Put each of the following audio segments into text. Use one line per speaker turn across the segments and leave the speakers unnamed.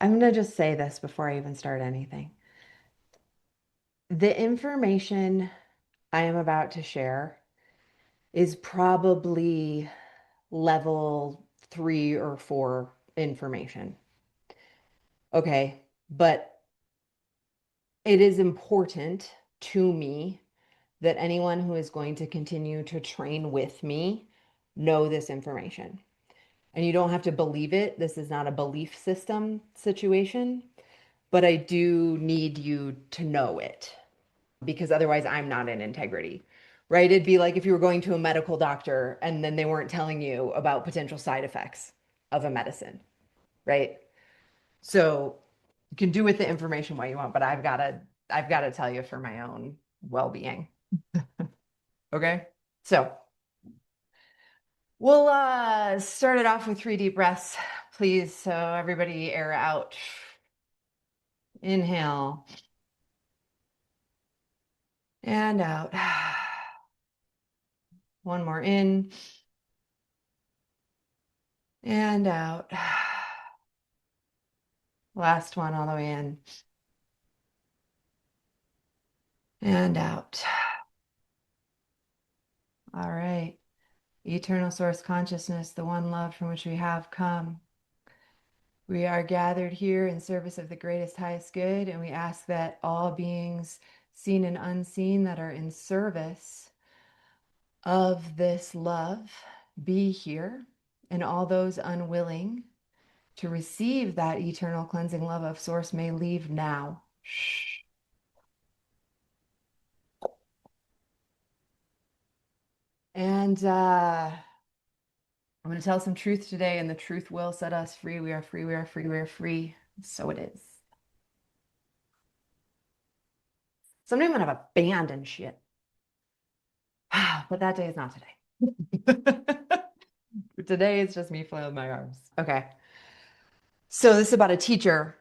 I'm going to just say this before I even start anything. The information I am about to share is probably level 3 or 4 information. Okay. But it is important to me that anyone who is going to continue to train with me know this information. And you don't have to believe it. This is not a belief system situation, but I do need you to know it because otherwise I'm not in integrity, right? It'd be like if you were going to a medical doctor and then they weren't telling you about potential side effects of a medicine, right? So you can do with the information what you want, but I've got to tell you for my own well-being. Okay? So we'll start it off with 3 deep breaths, please. So everybody air out. Inhale and out. One more in and out. Last one all the way in and out. All right. Eternal source consciousness, the one love from which we have come. We are gathered here in service of the greatest, highest good, and we ask that all beings, seen and unseen, that are in service of this love be here, and all those unwilling to receive that eternal cleansing love of source may leave now. Shh. And I'm going to tell some truth today, and the truth will set us free. We are free, we are free, we are free. So it is. Someday I'm going to have a band and shit. But that day is not today. Today it's just me flailing my arms. Okay. So this is about a teacher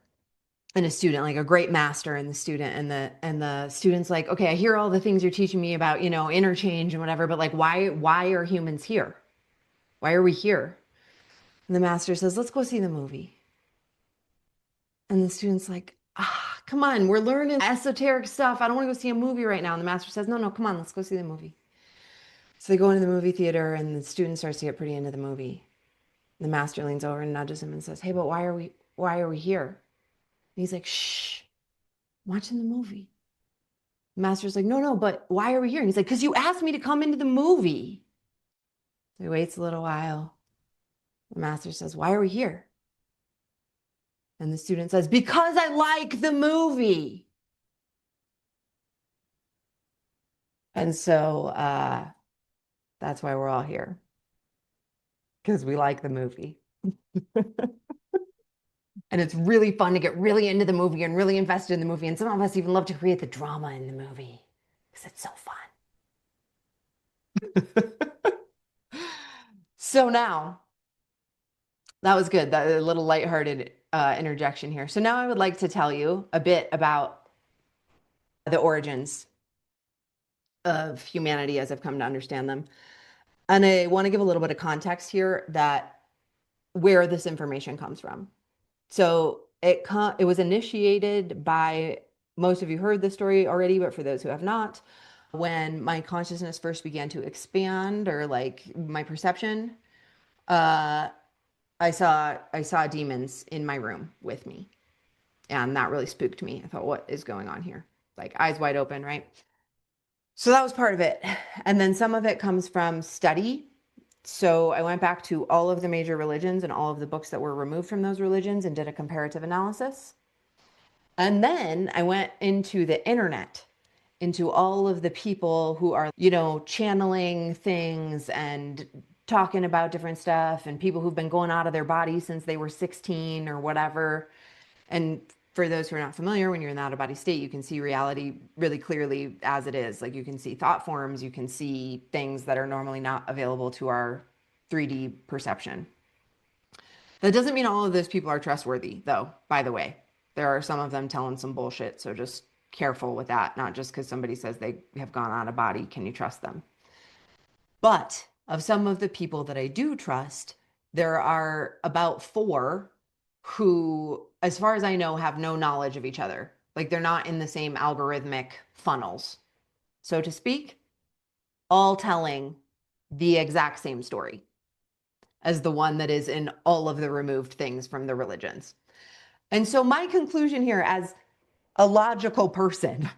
and a student, like a great master and the student, and the student's like, okay, I hear all the things you're teaching me about, interchange and whatever, but like why are humans here? Why are we here? And the master says, let's go see the movie. And the student's like, come on, we're learning esoteric stuff. I don't want to go see a movie right now. And the master says, no, no, come on, let's go see the movie. So they go into the movie theater and the student starts to get pretty into the movie. The master leans over and nudges him and says, hey, but why are we here? And he's like, shh, I'm watching the movie. The master's like, no, no, but why are we here? And he's like, because you asked me to come into the movie. So he waits a little while. The master says, why are we here? And the student says, because I like the movie. And so that's why we're all here, because we like the movie. And it's really fun to get really into the movie and really invested in the movie. And some of us even love to create the drama in the movie because it's so fun. So now, that was good. That a little lighthearted interjection here. So now I would like to tell you a bit about the origins of humanity as I've come to understand them. And I want to give a little bit of context here that where this information comes from. So it was initiated by, most of you heard this story already, but for those who have not, when my consciousness first began to expand, or like my perception, uh, I saw demons in my room with me, and that really spooked me. I thought, what is going on here? Like eyes wide open, right? So that was part of it. And then some of it comes from study. So I went back to all of the major religions and all of the books that were removed from those religions and did a comparative analysis. And then I went into the internet, into all of the people who are, channeling things and talking about different stuff, and people who've been going out of their body since they were 16 or whatever. And for those who are not familiar, when you're in the out of body state, you can see reality really clearly as it is. Like you can see thought forms, you can see things that are normally not available to our 3D perception. That doesn't mean all of those people are trustworthy, though, by the way. There are some of them telling some bullshit, so just careful with that. Not just because somebody says they have gone out of body, can you trust them? But of some of the people that I do trust, there are about 4 who as far as I know, have no knowledge of each other. Like they're not in the same algorithmic funnels, so to speak, all telling the exact same story as the one that is in all of the removed things from the religions. And so my conclusion here as a logical person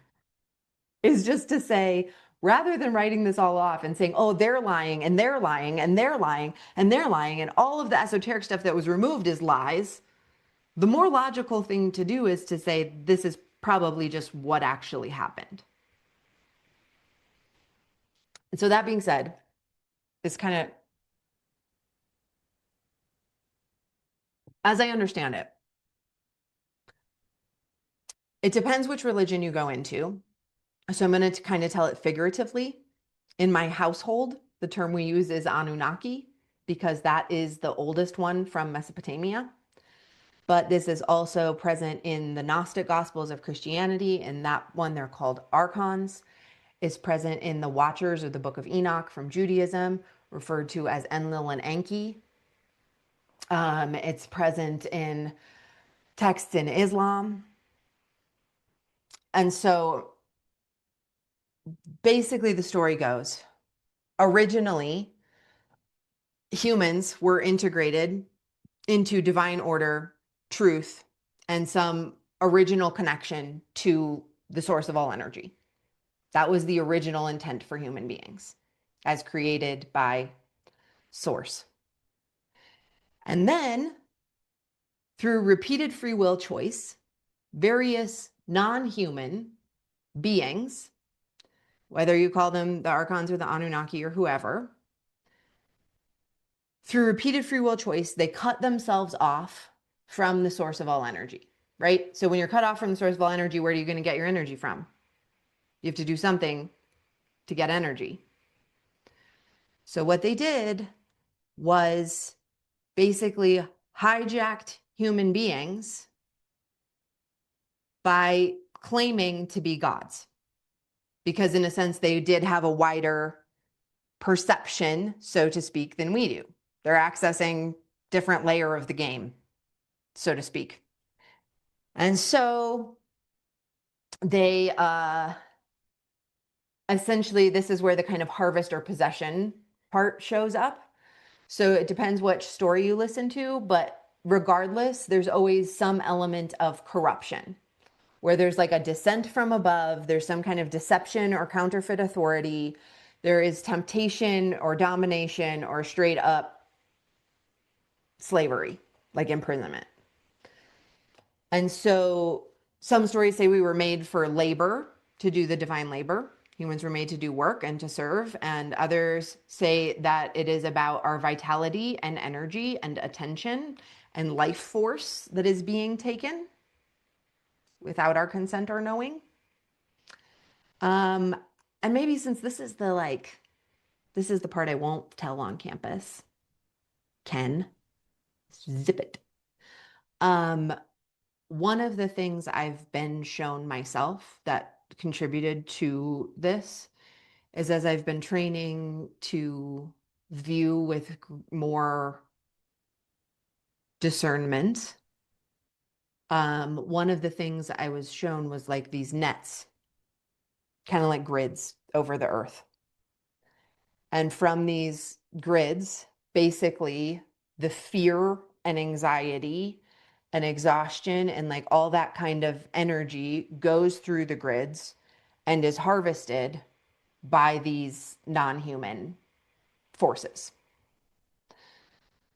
is just to say, rather than writing this all off and saying, oh, they're lying and they're lying and they're lying and they're lying and all of the esoteric stuff that was removed is lies, the more logical thing to do is to say, this is probably just what actually happened. And so that being said, it's kind of, as I understand it, it depends which religion you go into. So I'm going to kind of tell it figuratively. In my household, the term we use is Anunnaki because that is the oldest one from Mesopotamia. But this is also present in the Gnostic Gospels of Christianity. In that one, they're called archons. It's present in the Watchers or the Book of Enoch from Judaism, referred to as Enlil and Enki. It's present in texts in Islam. And so basically the story goes, originally, humans were integrated into divine order, truth, and some original connection to the source of all energy. That was the original intent for human beings as created by source. And then through repeated free will choice, various non-human beings, whether you call them the archons or the Anunnaki or whoever, through repeated free will choice, they cut themselves off from the source of all energy, right? So when you're cut off from the source of all energy, where are you going to get your energy from? You have to do something to get energy. So what they did was basically hijacked human beings by claiming to be gods. Because in a sense, they did have a wider perception, so to speak, than we do. They're accessing different layer of the game, so to speak. And so they essentially, this is where the kind of harvest or possession part shows up. So it depends which story you listen to, but regardless, there's always some element of corruption where there's like a descent from above, there's some kind of deception or counterfeit authority, there is temptation or domination or straight up slavery, like imprisonment. And so some stories say we were made for labor, to do the divine labor. Humans were made to do work and to serve. And others say that it is about our vitality and energy and attention and life force that is being taken without our consent or knowing. And maybe since this is the part I won't tell on campus, Ken, zip it. One of the things I've been shown myself that contributed to this is as I've been training to view with more discernment, one of the things I was shown was like these nets, kind of like grids over the earth. And from these grids, basically the fear and anxiety and exhaustion and like all that kind of energy goes through the grids and is harvested by these non-human forces.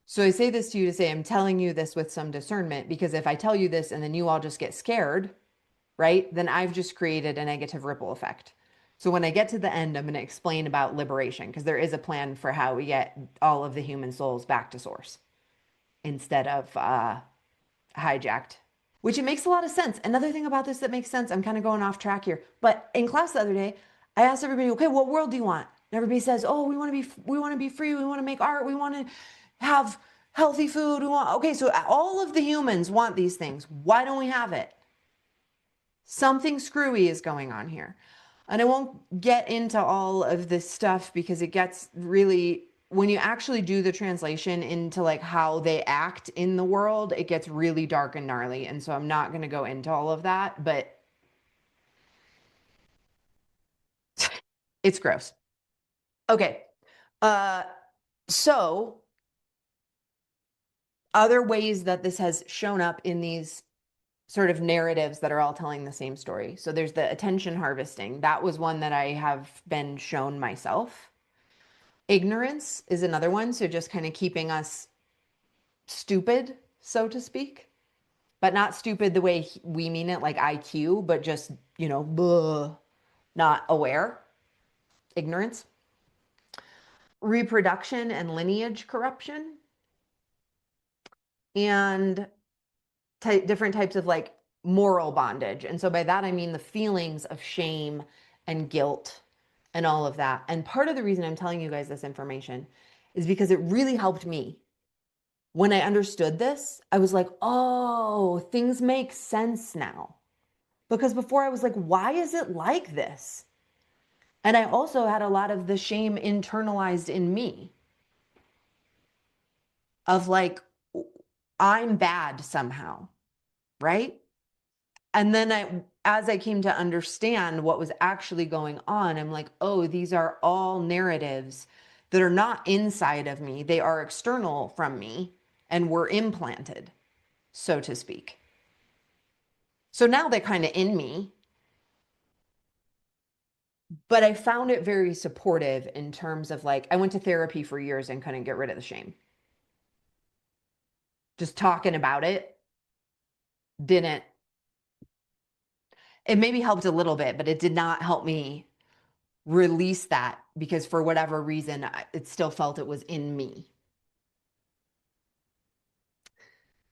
So I say this to you to say, I'm telling you this with some discernment, because if I tell you this and then you all just get scared, right, then I've just created a negative ripple effect. So when I get to the end, I'm going to explain about liberation, because there is a plan for how we get all of the human souls back to source instead of hijacked, which it makes a lot of sense. Another thing about this that makes sense, I'm kind of going off track here, but in class the other day, I asked everybody, okay, what world do you want? And everybody says, oh, we want to be free. We want to make art. We want to have healthy food. Okay, so all of the humans want these things. Why don't we have it? Something screwy is going on here. And I won't get into all of this stuff because it gets really when you actually do the translation into like how they act in the world, it gets really dark and gnarly. And so I'm not going to go into all of that, but it's gross. Okay. Uh, so other ways that this has shown up in these sort of narratives that are all telling the same story. So there's the attention harvesting. That was one that I have been shown myself. Ignorance is another one. So just kind of keeping us stupid, so to speak, but not stupid the way we mean it, like IQ, but just, bleh, not aware. Ignorance. Reproduction and lineage corruption. And different types of like moral bondage. And so by that, I mean the feelings of shame and guilt and all of that. And part of the reason I'm telling you guys this information is because it really helped me. When I understood this, I was like, oh, things make sense now. Because before I was like, why is it like this? And I also had a lot of the shame internalized in me of like, I'm bad somehow, right? And then as I came to understand what was actually going on, I'm like, oh, these are all narratives that are not inside of me. They are external from me and were implanted, so to speak. So now they're kind of in me, but I found it very supportive in terms of like, I went to therapy for years and couldn't get rid of the shame. Just talking about it didn't, it maybe helped a little bit, but it did not help me release that because for whatever reason, it still felt it was in me.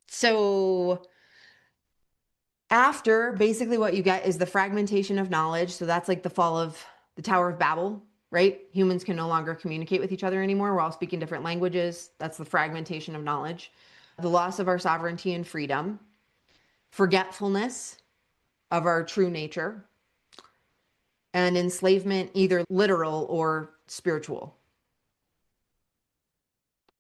So after, basically what you get is the fragmentation of knowledge. So that's like the fall of the Tower of Babel, right? Humans can no longer communicate with each other anymore. We're all speaking different languages. That's the fragmentation of knowledge. The loss of our sovereignty and freedom, forgetfulness of our true nature, and enslavement, either literal or spiritual.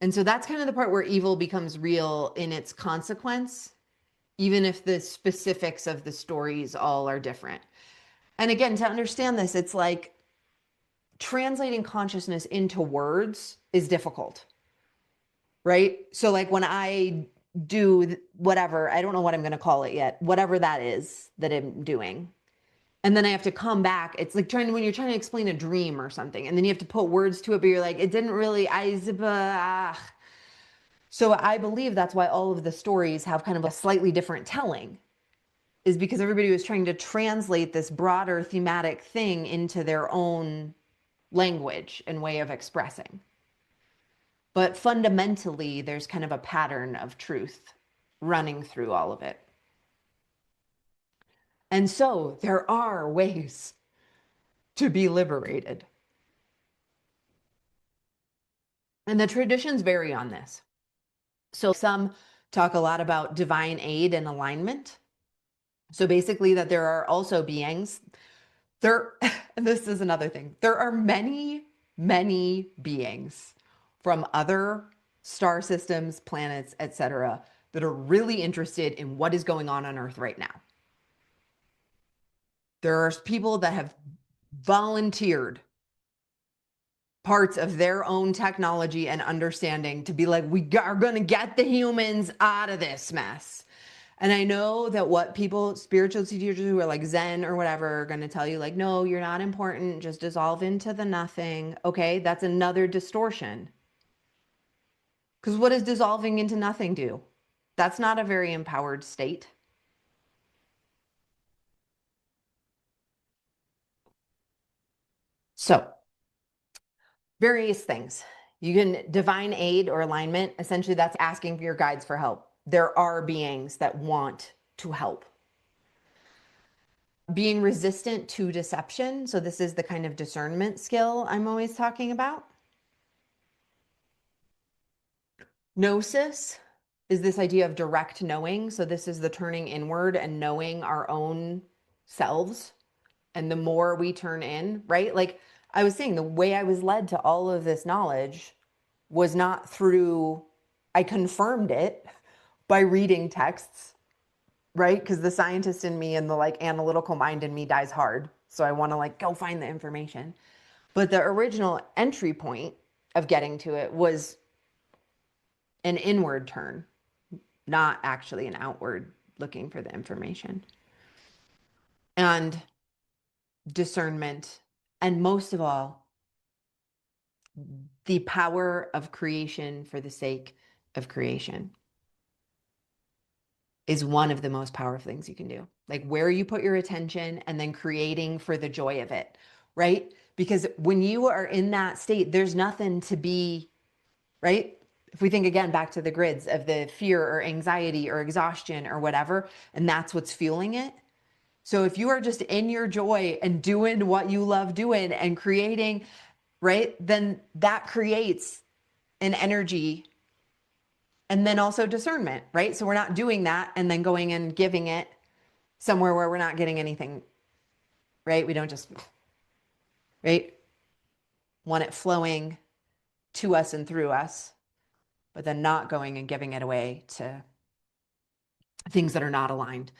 And so that's kind of the part where evil becomes real in its consequence, even if the specifics of the stories all are different. And again, to understand this, it's like translating consciousness into words is difficult, right? So, like when I do whatever, I don't know what I'm going to call it yet, whatever that is that I'm doing. And then I have to come back. It's like when you're trying to explain a dream or something, and then you have to put words to it, but you're like, it didn't really, So I believe that's why all of the stories have kind of a slightly different telling, is because everybody was trying to translate this broader thematic thing into their own language and way of expressing. But fundamentally, there's kind of a pattern of truth running through all of it. And so there are ways to be liberated. And the traditions vary on this. So some talk a lot about divine aid and alignment. So basically, that there are also beings. And this is another thing. There are many, many beings from other star systems, planets, etc., that are really interested in what is going on Earth right now. There are people that have volunteered parts of their own technology and understanding to be like, we are going to get the humans out of this mess. And I know that what people, spiritual teachers who are like Zen or whatever, are going to tell you, like, no, you're not important. Just dissolve into the nothing. Okay, that's another distortion. Because what does dissolving into nothing do? That's not a very empowered state. So, various things. You can divine aid or alignment. Essentially, that's asking for your guides for help. There are beings that want to help. Being resistant to deception. So, this is the kind of discernment skill I'm always talking about. Gnosis is this idea of direct knowing. So, this is the turning inward and knowing our own selves. And the more we turn in, right? Like I was saying, the way I was led to all of this knowledge was not through, I confirmed it by reading texts, right? Because the scientist in me and the like analytical mind in me dies hard. So I want to like go find the information. But the original entry point of getting to it was an inward turn, not actually an outward looking for the information. And discernment, and most of all, the power of creation for the sake of creation is one of the most powerful things you can do. Like where you put your attention and then creating for the joy of it, right? Because when you are in that state, there's nothing to be, right? If we think again back to the grids of the fear or anxiety or exhaustion or whatever, and that's what's fueling it. So if you are just in your joy and doing what you love doing and creating, right, then that creates an energy and then also discernment, right? So we're not doing that and then going and giving it somewhere where we're not getting anything, right? We don't just, right? Want it flowing to us and through us, but then not going and giving it away to things that are not aligned.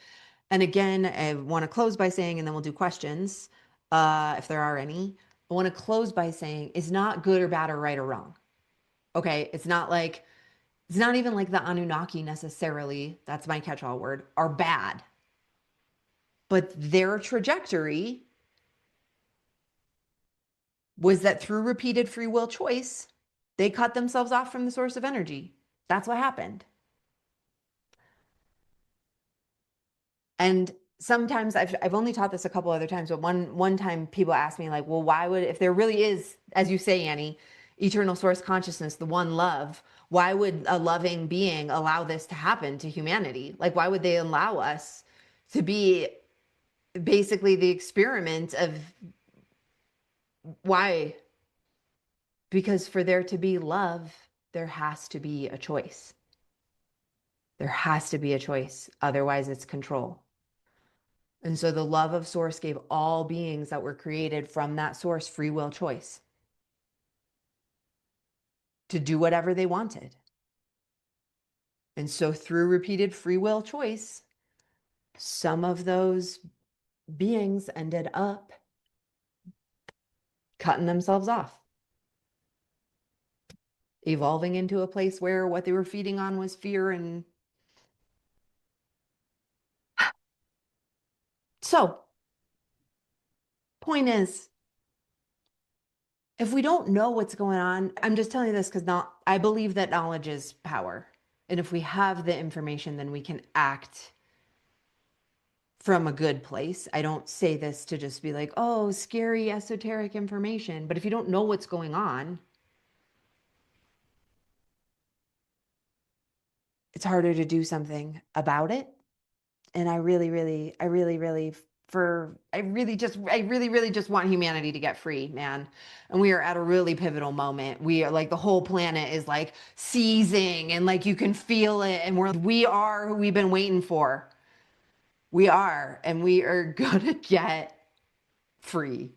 And again, I want to close by saying, and then we'll do questions if there are any. I want to close by saying it's not good or bad or right or wrong. Okay. It's not even like the Anunnaki necessarily, that's my catch-all word, are bad. But their trajectory was that through repeated free will choice, they cut themselves off from the source of energy. That's what happened. And sometimes I've only taught this a couple other times, but one time people ask me like, well, why would, if there really is, as you say, Annie, eternal source consciousness, the one love, why would a loving being allow this to happen to humanity? Like, why would they allow us to be basically the experiment of why? Because for there to be love, there has to be a choice. There has to be a choice. Otherwise, it's control. And so the love of source gave all beings that were created from that source free will choice to do whatever they wanted. And so through repeated free will choice, some of those beings ended up cutting themselves off, evolving into a place where what they were feeding on was fear. And so, point is, if we don't know what's going on, I'm just telling you this because not, I believe that knowledge is power. And if we have the information, then we can act from a good place. I don't say this to just be like, oh, scary, esoteric information. But if you don't know what's going on, it's harder to do something about it. And I really, really, really just want humanity to get free, man. And we are at a really pivotal moment. We are like, the whole planet is like seizing and like you can feel it. And we are who we've been waiting for. We are, and we are gonna get free.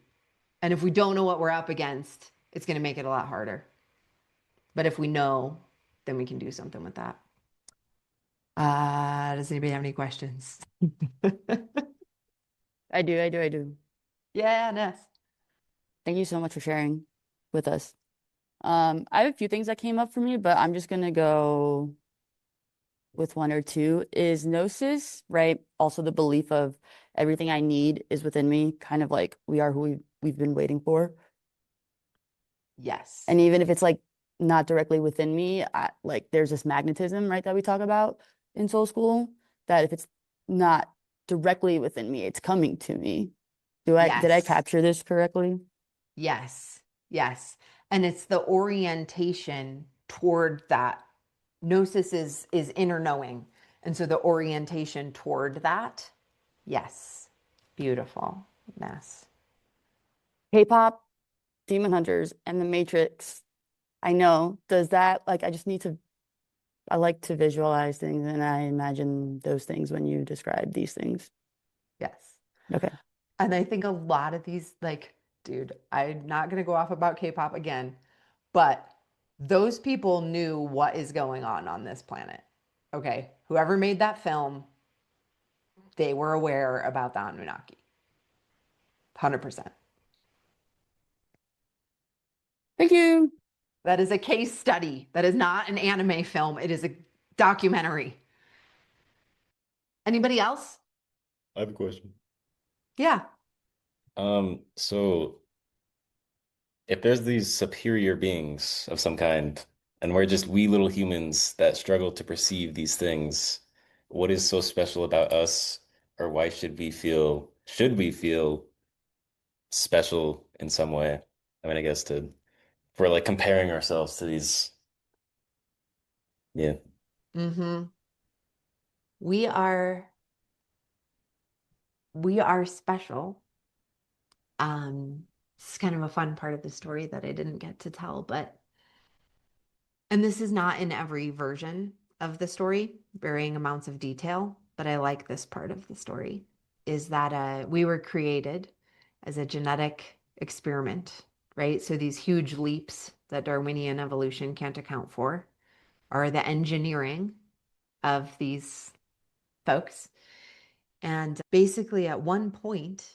And if we don't know what we're up against, it's gonna make it a lot harder. But if we know, then we can do something with that. Does anybody have any questions?
I do.
Yeah, Ness.
Thank you so much for sharing with us. I have a few things that came up for me, but I'm just gonna go with one or two. Is gnosis, right? Also the belief of everything I need is within me, kind of like we are who we've been waiting for.
Yes.
And even if it's like not directly within me, like there's this magnetism, right, that we talk about in soul school, that if it's not directly within me, it's coming to me. Did I
Yes.
capture this correctly?
Yes. Yes. And it's the orientation toward that. Gnosis is inner knowing. And so the orientation toward that. Yes. Beautiful. Ness.
K-pop, Demon Hunters, and The Matrix. I know. Does that like I like to visualize things and I imagine those things when you describe these things.
Yes.
Okay.
And I think a lot of these, like, dude, I'm not going to go off about K-pop again, but Those people knew what is going on this planet. Okay. Whoever made that film, they were aware about the Anunnaki. 100%.
Thank you.
That is a case study. That is not an anime film. It is a documentary. Anybody else?
I have a question.
Yeah.
So if there's these superior beings of some kind, and we're just wee little humans that struggle to perceive these things, what is so special about us, or why should we feel special in some way? I mean, I guess to if we're like comparing ourselves to these, yeah.
Mm-hmm. We are we are special. This is kind of a fun part of the story that I didn't get to tell, but and this is not in every version of the story, varying amounts of detail, but I like this part of the story is that we were created as a genetic experiment, right? So these huge leaps that Darwinian evolution can't account for are the engineering of these folks. And basically, at one point,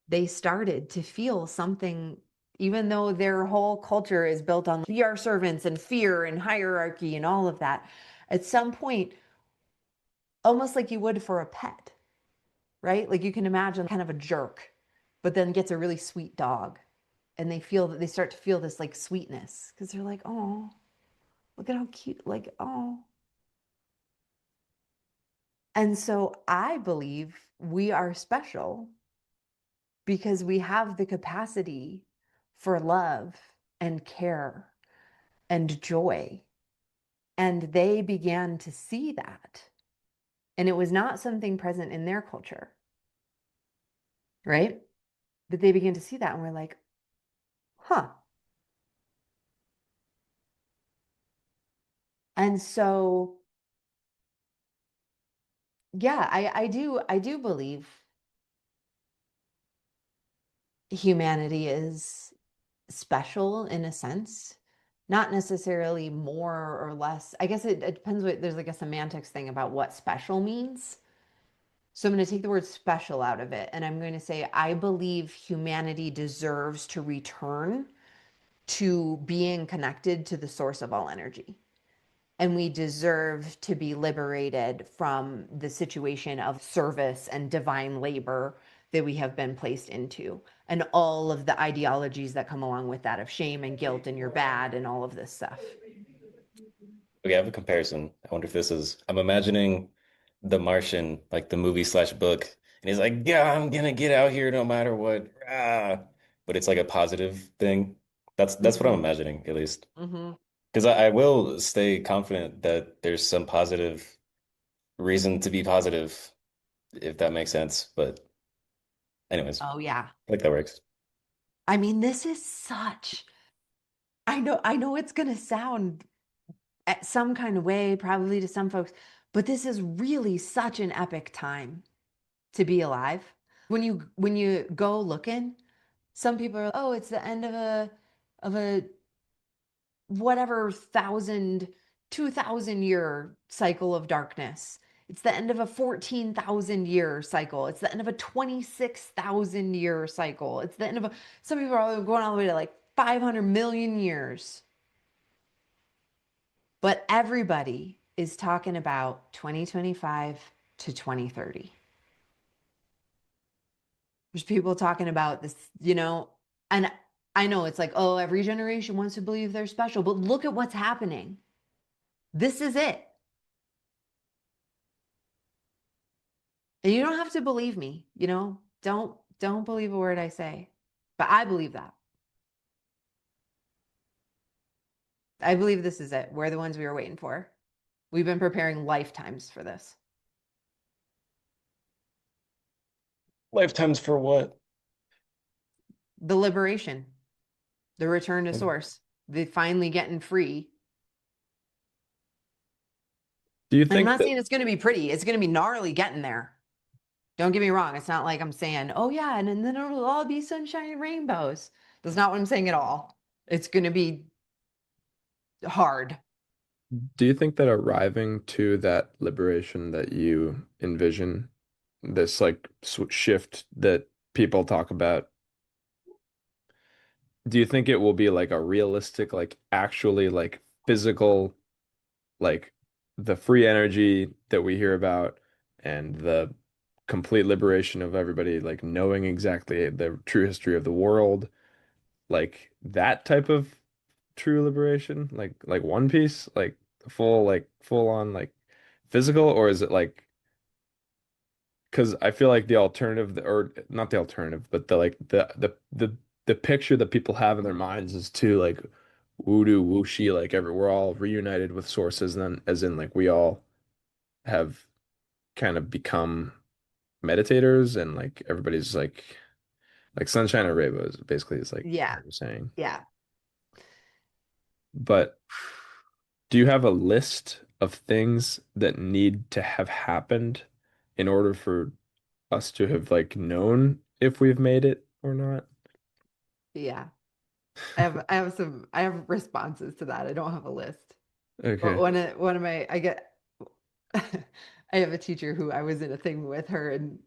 they started to feel something, even though their whole culture is built on be our servants and fear and hierarchy and all of that. At some point, almost like you would for a pet, right? Like you can imagine kind of a jerk, but then gets a really sweet dog. And they feel that they start to feel this like sweetness because they're like, oh, look at how cute, like, oh. And so I believe we are special because we have the capacity for love and care and joy. And they began to see that. And it was not something present in their culture, right? But they began to see that and we're like, huh. And so, yeah, I do believe humanity is special in a sense, not necessarily more or less. I guess it depends what there's like a semantics thing about what special means. So I'm going to take the word special out of it and I'm going to say, I believe humanity deserves to return to being connected to the source of all energy. And we deserve to be liberated from the situation of service and divine labor that we have been placed into, and all of the ideologies that come along with that of shame and guilt and you're bad and all of this stuff.
Okay, I have a comparison. I wonder if this is, I'm imagining The Martian, like the movie slash book, and he's like, yeah, I'm gonna get out here no matter what. Ah. But it's like a positive thing. That's what I'm
Mm-hmm.
imagining, at least.
Mm-hmm.
Because I will stay confident that there's some positive reason to be positive, if that makes sense. But anyways,
Oh, yeah.
I think that works.
I mean, this is such, I know it's going to sound at some kind of way, probably to some folks, but this is really such an epic time to be alive. When you go looking, some people are, oh, it's the end of a whatever 2,000 year cycle of darkness. It's the end of a 14,000 year cycle. It's the end of a 26,000 year cycle. It's the end of a, some people are going all the way to like 500 million years. But everybody is talking about 2025 to 2030. There's people talking about this, and I know it's like, oh, every generation wants to believe they're special, but look at what's happening. This is it. And you don't have to believe me. Don't believe a word I say. But I believe that. I believe this is it. We're the ones we were waiting for. We've been preparing lifetimes for this.
Lifetimes for what?
The liberation, the return to
Do
source, the finally getting free.
you
And I'm
think
not
that
saying it's going to be pretty. It's going to be gnarly getting there. Don't get me wrong. It's not like I'm saying, oh, yeah, and then it'll all be sunshine and rainbows. That's not what I'm saying at all. It's going to be hard.
Do you think that arriving to that liberation that you envision, this like shift that people talk about, do you think it will be like a realistic, like actually like physical, like the free energy that we hear about and the complete liberation of everybody, like knowing exactly the true history of the world, like that type of true liberation, like One Piece, like full on like physical, or is it like because I feel like the alternative, or not the alternative, but the like the picture that people have in their minds is too like woo-doo wooshy, like we're all reunited with sources, and then as in like we all have kind of become meditators, and like everybody's like sunshine or rainbows basically is like
Yeah.
what you're saying.
Yeah.
But do you have a list of things that need to have happened in order for us to have like known if we've made it or not?
Yeah. I have responses to that. I don't have a list. But
Okay.
one of my I get I have a teacher who I was in a thing with her, and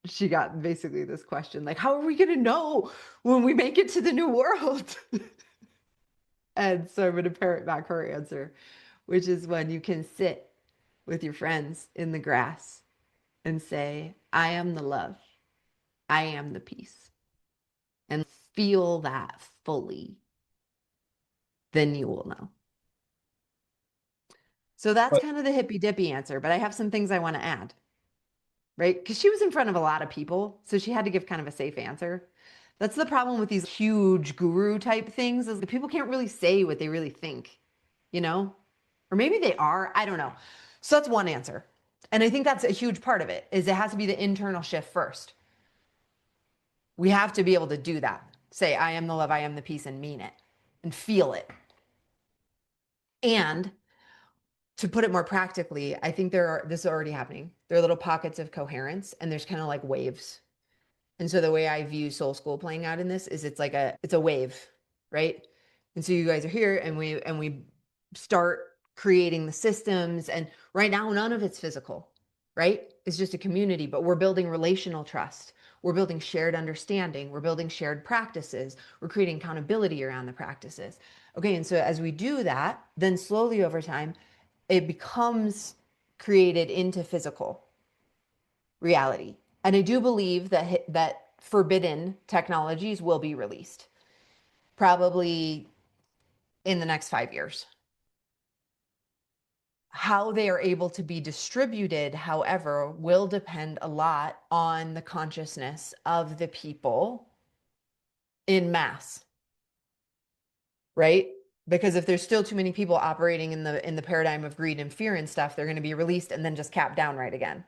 she got basically this question like, how are we going to know when we make it to the new world? And so I'm going to parrot back her answer, which is when you can sit with your friends in the grass and say, I am the love, I am the peace, and feel that fully, then you will know. So that's
But
kind of the hippy dippy answer, but I have some things I want to add, right? Because she was in front of a lot of people, so she had to give kind of a safe answer. That's the problem with these huge guru type things, is that people can't really say what they really think, you know? Or maybe they are, I don't know. So that's one answer. And I think that's a huge part of it, is it has to be the internal shift first. We have to be able to do that. Say, I am the love, I am the peace, and mean it and feel it. And to put it more practically, I think this is already happening. There are little pockets of coherence, and there's kind of like waves. And so the way I view Soul School playing out in this is it's a wave, right? And so you guys are here, and we start creating the systems, and right now none of it's physical, right? It's just a community, but we're building relational trust. We're building shared understanding. We're building shared practices. We're creating accountability around the practices. Okay, and so as we do that, then slowly over time, it becomes created into physical reality. And I do believe that forbidden technologies will be released probably in the next 5 years. How they are able to be distributed, however, will depend a lot on the consciousness of the people in mass, right? Because if there's still too many people operating in the paradigm of greed and fear and stuff, they're going to be released and then just capped down right again.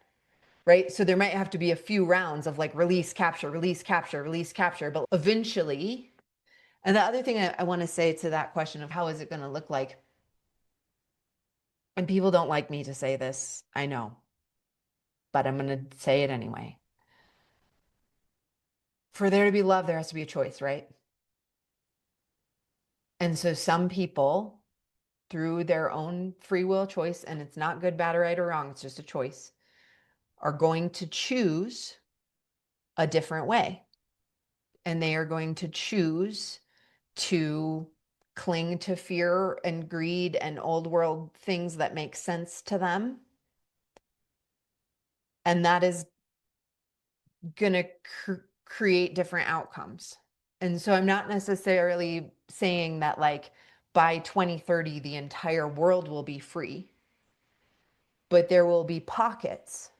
Right? So there might have to be a few rounds of like release, capture, release, capture, release, capture, but eventually. And the other thing I want to say to that question of how is it going to look like, and people don't like me to say this, I know, but I'm going to say it anyway. For there to be love, there has to be a choice, right? And so some people, through their own free will choice, and it's not good, bad, or right or wrong, it's just a choice, are going to choose a different way. And they are going to choose to cling to fear and greed and old world things that make sense to them. And that is going to create different outcomes. And so I'm not necessarily saying that like by 2030 the entire world will be free, but there will be pockets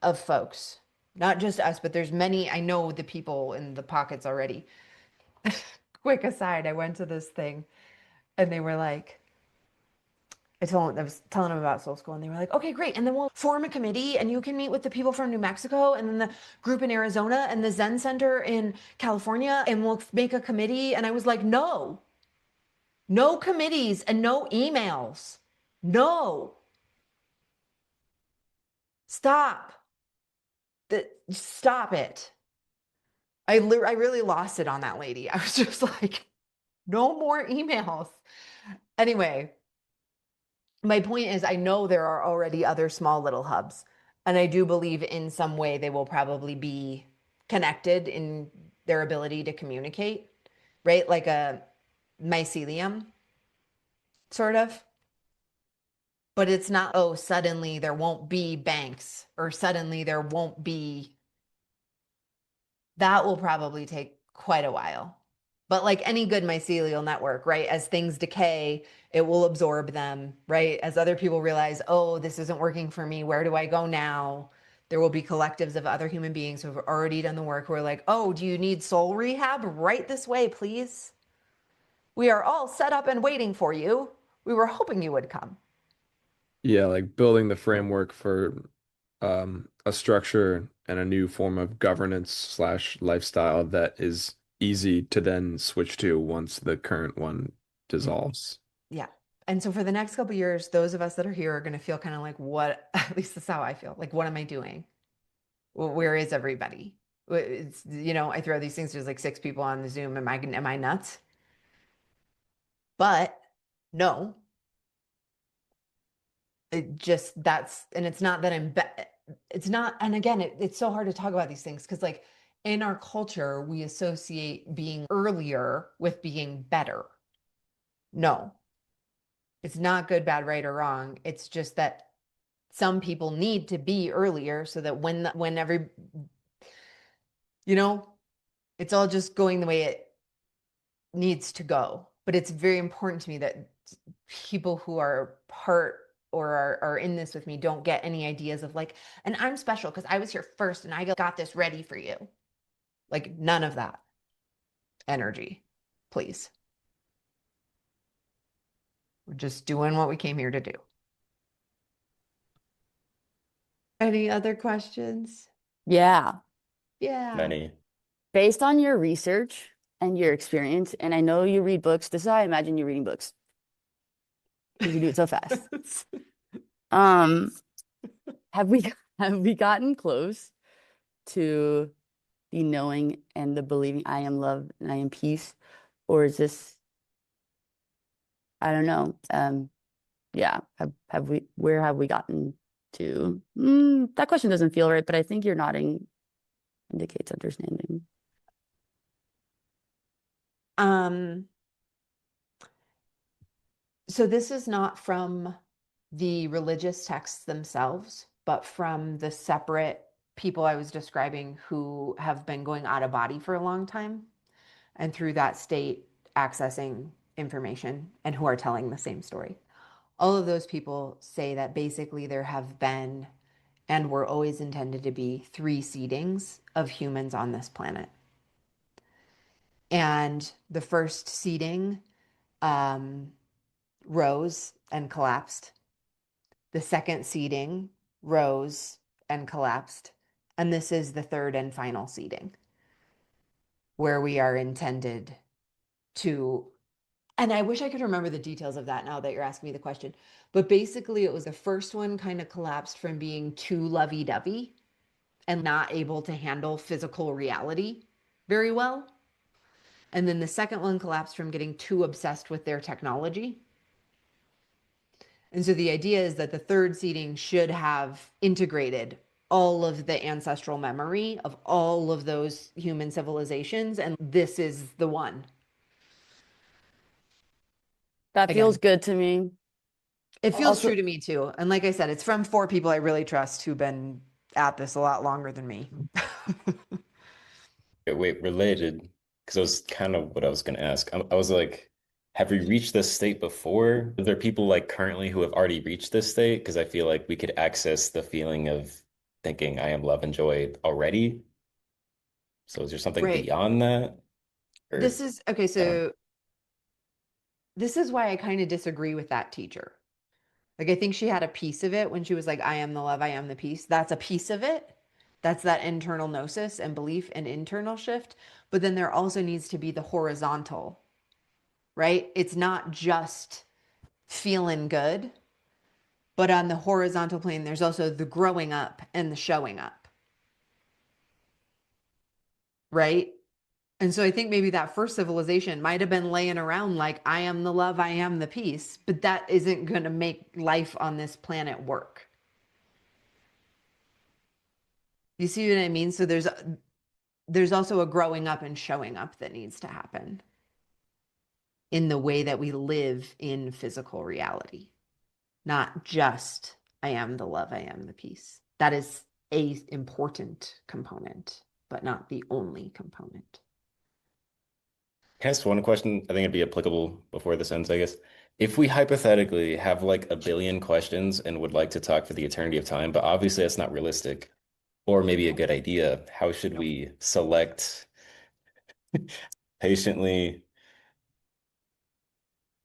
of folks, not just us, but there's many. I know the people in the pockets already. Quick aside, I went to this thing and they were like, I was telling them about Soul School, and they were like, okay, great. And then we'll form a committee, and you can meet with the people from New Mexico, and then the group in Arizona, and the Zen Center in California, and we'll make a committee. And I was like, no, no committees and no emails. No, stop. Stop it. I really lost it on that lady. I was just like, No more emails. Anyway, my point is, I know there are already other small little hubs, and I do believe in some way they will probably be connected in their ability to communicate, right? Like a mycelium, sort of. But it's not, oh, suddenly there won't be banks or suddenly there won't be. That will probably take quite a while. But like any good mycelial network, right? As things decay, it will absorb them, right? As other people realize, oh, this isn't working for me. Where do I go now? There will be collectives of other human beings who have already done the work who are like, oh, do you need soul rehab? Right this way, please. We are all set up and waiting for you. We were hoping you would come.
Yeah, like building the framework for a structure and a new form of governance slash lifestyle that is easy to then switch to once the current one dissolves.
Yeah. And so for the next couple of years, those of us that are here are going to feel kind of like, what, at least that's how I feel. Like, what am I doing? Where is everybody? It's, I throw these things, there's like 6 people on the Zoom. Am I nuts? But no, and it's not that it's not, and again, it's so hard to talk about these things because like in our culture, we associate being earlier with being better. No, it's not good, bad, right, or wrong. It's just that some people need to be earlier so that when you know, it's all just going the way it needs to go. But it's very important to me that people who are part or are in this with me don't get any ideas of like, and I'm special because I was here first and I got this ready for you. Like none of that energy, please. We're just doing what we came here to do. Any other questions?
Yeah.
Yeah.
Many.
Based on your research and your experience, and I know you read books, this is how I imagine you reading books because you do it so fast. Um, have we have we gotten close to the knowing and the believing I am love and I am peace? Or is this, I don't know. Yeah, have we where have we gotten to? That question doesn't feel right, but I think your nodding indicates understanding.
Um, so this is not from the religious texts themselves, but from the separate people I was describing who have been going out of body for a long time and through that state accessing information and who are telling the same story. All of those people say that basically there have been and were always intended to be 3 seedings of humans on this planet. And the first seeding um, rose and collapsed. The second seeding rose and collapsed. And this is the third and final seeding where we are intended to. And I wish I could remember the details of that now that you're asking me the question. But basically, it was the first one kind of collapsed from being too lovey dovey and not able to handle physical reality very well. And then the second one collapsed from getting too obsessed with their technology. And so the idea is that the third seeding should have integrated all of the ancestral memory of all of those human civilizations. And this is the one.
That feels
Again,
good to me.
it feels
Also,
true to me too. And like I said, it's from 4 people I really trust who've been at this a lot longer than me.
Wait, related, because that was kind of what I was going to ask. I was like, have we reached this state before? Are there people like currently who have already reached this state? Because I feel like we could access the feeling of thinking I am love and joy already. So is there something
Right.
beyond that? Or
This is okay.
I don't.
So this is why I kind of disagree with that teacher. Like, I think she had a piece of it when she was like, I am the love, I am the peace. That's a piece of it. That's that internal gnosis and belief and internal shift. But then there also needs to be the horizontal, right? It's not just feeling good, but on the horizontal plane, there's also the growing up and the showing up, right? And so I think maybe that first civilization might have been laying around like, I am the love, I am the peace, but that isn't going to make life on this planet work. You see what I mean? So there's also a growing up and showing up that needs to happen in the way that we live in physical reality, not just I am the love, I am the peace. That is a important component, but not the only component.
Can I ask one question? I think it'd be applicable before this ends, I guess. If we hypothetically have like a billion questions and would like to talk for the eternity of time, but obviously that's not realistic, or maybe a good idea, how should we select patiently?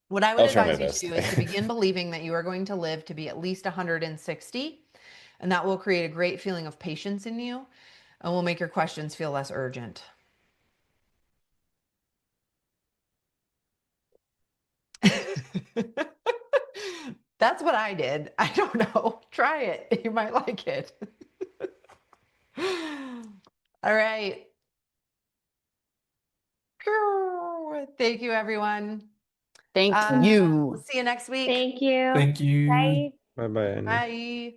What I would
I'll try my
advise you to
best.
do is to begin believing that you are going to live to be at least 160, and that will create a great feeling of patience in you and will make your questions feel less urgent. That's what I did. I don't know. Try it. You might like it. All right. Thank you, everyone.
Thank
We'll
you.
see you next week.
Thank you.
Thank you.
Bye.
Bye bye, Annie.
Bye.